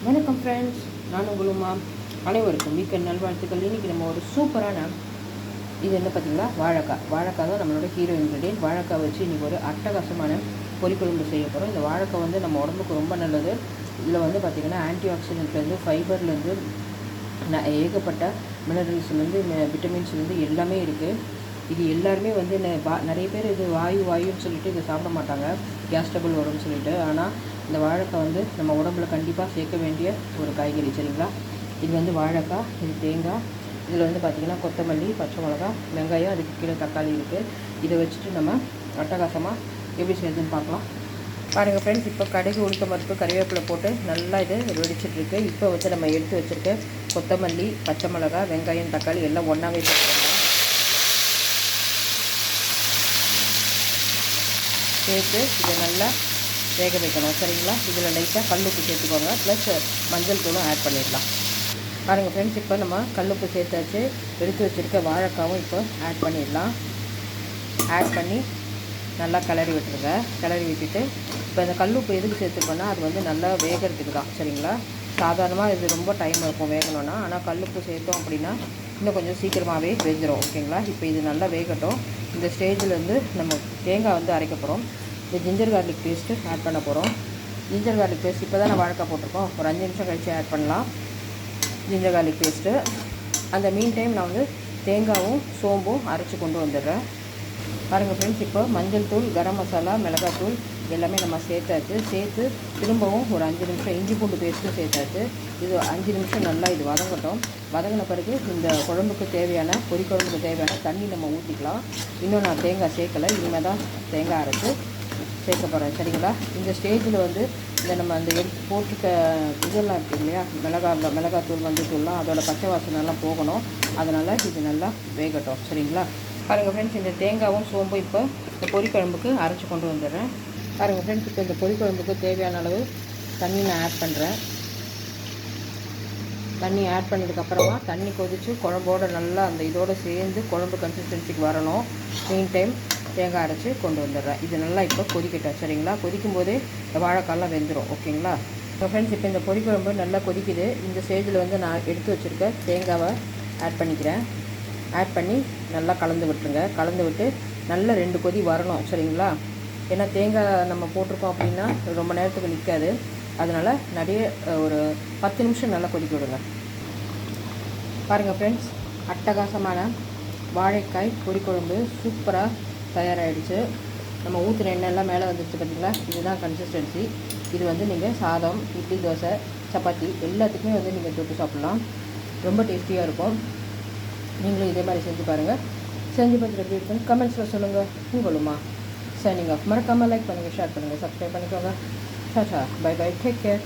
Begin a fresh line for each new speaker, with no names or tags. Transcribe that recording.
வணக்கம் ஃப்ரெண்ட்ஸ், நான் உங்களுமா அனைவருக்கும் வீக்கெண்ட் நல்வாழ்த்துக்கள். இன்றைக்கி நம்ம ஒரு சூப்பரான இது என்ன பார்த்திங்களா, வாழைக்காய் தான் நம்மளோட ஹீரோ இன்க்ரீடியன்ட். வாழைக்காய் வச்சு இன்றைக்கி ஒரு அட்டகாசமான பொரிக்குழம்பு செய்ய போகிறோம். இந்த வாழைக்காய் வந்து நம்ம உடம்புக்கு ரொம்ப நல்லது. இதில் வந்து பார்த்திங்கன்னா ஆன்டி ஆக்சிடென்ட்லேருந்து ஃபைபர்லேருந்து ஏகப்பட்ட மினரல்ஸ்லேருந்து விட்டமின்ஸ்லேருந்து எல்லாமே இருக்குது. இது எல்லாருமே வந்து நிறைய பேர் இது வாயுன்னு சொல்லிட்டு இதை சாப்பிட மாட்டாங்க, கேஸ் டபுள் வரும்னு சொல்லிட்டு. ஆனால் இந்த வாழைக்காய் வந்து நம்ம உடம்புல கண்டிப்பாக சேர்க்க வேண்டிய ஒரு காய்கறி, சரிங்களா. இது வந்து வாழைக்காய், இது தேங்காய், இதில் வந்து பார்த்திங்கன்னா கொத்தமல்லி, பச்சை மிளகா, வெங்காயம், அதுக்கு கீழே தக்காளி இருக்குது. இதை வச்சுட்டு நம்ம அட்டகாசமாக எப்படி செய்யுதுன்னு பார்க்கலாம். பாருங்கள் ஃப்ரெண்ட்ஸ், இப்போ கடுகு, உளுத்தம் பருப்பு, கறிவேப்பிலை போட்டு நல்லா இது வெடிச்சிட்ருக்கு. இப்போ வந்து நம்ம எடுத்து வச்சுருக்க கொத்தமல்லி, பச்சை மிளகா, வெங்காயம், தக்காளி எல்லாம் ஒன்றாவே சேர்த்து இதை நல்லா வேக வைக்கணும், சரிங்களா. இதில் லைட்டாக கல்லுப்பு சேர்த்துக்கோங்க, ப்ளஸ் மஞ்சள் தூளும் ஆட் பண்ணிடலாம். பாருங்கள் ஃப்ரெண்ட்ஸ், இப்போ நம்ம கல்லுப்பு சேர்த்தாச்சு. எடுத்து வச்சுருக்க வாழைக்காவும் இப்போ ஆட் பண்ணிடலாம். ஆட் பண்ணி நல்லா கிளறி விட்டுருங்க. கிளறி விட்டுட்டு இப்போ இந்த கல்லுப்பு எதுக்கு சேர்த்துக்கோன்னா, அது வந்து நல்லா வேகிறதுக்கு தான், சரிங்களா. சாதாரணமாக இது ரொம்ப டைம் இருக்கும் வேகணும்னா, ஆனால் கல்லுப்பு சேர்த்தோம் அப்படின்னா இன்னும் கொஞ்சம் சீக்கிரமாகவே வெந்துடும், ஓகேங்களா. இப்போ இது நல்லா வேகட்டும். இந்த ஸ்டேஜில் வந்து நம்ம தேங்காய் வந்து அரைக்க போகிறோம். இந்த ஜிஞ்சர் கார்லிக் பேஸ்ட்டு ஆட் பண்ண போகிறோம். ஜிஞ்சர் கார்லிக் பேஸ்ட் இப்போ தான் நான் வாழைக்காய் போட்டிருக்கோம், ஒரு 5 நிமிஷம் கழித்து ஆட் பண்ணலாம் ஜிஞ்சர் கார்லிக் பேஸ்ட்டு. அந்த மீன் டைம் நான் வந்து தேங்காயும் சோம்பும் அரைச்சி கொண்டு வந்துடுறேன். பாருங்கள் ஃப்ரெண்ட்ஸ், இப்போ மஞ்சள் தூள், கரம் மசாலா, மிளகாத்தூள் எல்லாமே நம்ம சேர்த்தாச்சு. சேர்த்து திரும்பவும் ஒரு 5 நிமிஷம் இஞ்சி பூண்டு பேஸ்ட்டும் சேர்த்தாச்சு. இது 5 நிமிஷம் நல்லா இது வதங்கட்டும். வதங்கின பிறகு இந்த குழம்புக்கு தேவையான பொரிக்குழம்புக்கு தேவையான தண்ணி நம்ம ஊற்றிக்கலாம். இன்னும் நான் தேங்காய் சேர்க்கலை, இனிமேல் தான் தேங்காய் அரைச்சி சேர்க்க போகிறேன், சரிங்களா. இந்த ஸ்டேஜில் வந்து இந்த நம்ம அந்த எடுத்து போட்டுக்க இதெல்லாம் இருக்குது இல்லையா, மிளகாத்தூள், மஞ்சள் தூள்லாம், அதோட பச்சை வாசனைலாம் போகணும். அதனால் இது நல்லா வேகட்டும், சரிங்களா. பாருங்கள் ஃப்ரெண்ட்ஸ், இந்த தேங்காயும் சோம்பும் இப்போ இந்த பொரிக்குழம்புக்கு அரைச்சி கொண்டு வந்துடுறேன். பாருங்கள் ஃப்ரெண்ட்ஸ், இப்போ இந்த பொரிக்குழம்புக்கு தேவையான அளவு தண்ணி நான் ஆட் பண்ணுறேன். தண்ணி ஆட் பண்ணதுக்கப்புறமா தண்ணி கொதித்து குழம்போடு நல்லா அந்த இதோடு சேர்ந்து குழம்பு கன்சிஸ்டன்சிக்கு வரணும். மீன் டைம் தேங்காய் அரைச்சி கொண்டு வந்துடுறேன். இது நல்லா இப்போ கொதிக்கட்டும், சரிங்களா. கொதிக்கும் போதே இந்த வாழைக்காயெலாம் வெந்துடும், ஓகேங்களா. ஃப்ரெண்ட்ஸ், இப்போ இந்த பொரிக்குழம்பு நல்லா கொதிக்குது. இந்த ஸ்டேஜில் வந்து நான் எடுத்து வச்சுருக்க தேங்காவை ஆட் பண்ணிக்கிறேன். ஆட் பண்ணி நல்லா கலந்து விட்டுருங்க. கலந்து விட்டு நல்லா 2 கொதி வரணும், சரிங்களா. ஏன்னா தேங்காய் நம்ம போட்டிருக்கோம் அப்படின்னா ரொம்ப நேரத்துக்கு நிற்காது. அதனால் நிறைய ஒரு 10 நிமிஷம் நல்லா கொதிக்க விடுங்க. பாருங்கள் ஃப்ரெண்ட்ஸ், அட்டகாசமான வாழைக்காய் பொரிக்குழம்பு சூப்பராக தயாராகிடுச்சு. நம்ம ஊற்றுன எண்ணெயெல்லாம் மேலே வந்துடுச்சு, பார்த்திங்களா. இதுதான் கன்சிஸ்டன்சி. இது வந்து நீங்கள் சாதம், இட்லி, தோசை, சப்பாத்தி எல்லாத்துக்குமே வந்து நீங்கள் தொட்டு சாப்பிட்லாம். ரொம்ப டேஸ்டியாக இருக்கும். நீங்களும் இதே மாதிரி செஞ்சு பாருங்கள். செஞ்சு பார்த்துட்டு எப்படி இருக்குன்னு கமெண்ட்ஸில் சொல்லுங்கள். உங்களுமா சைனிங் ஆஃப். மறக்காமல் லைக் பண்ணுங்கள், ஷேர் பண்ணுங்கள், சப்ஸ்கிரைப் பண்ணிக்கோங்க. Tata, bye bye, take care.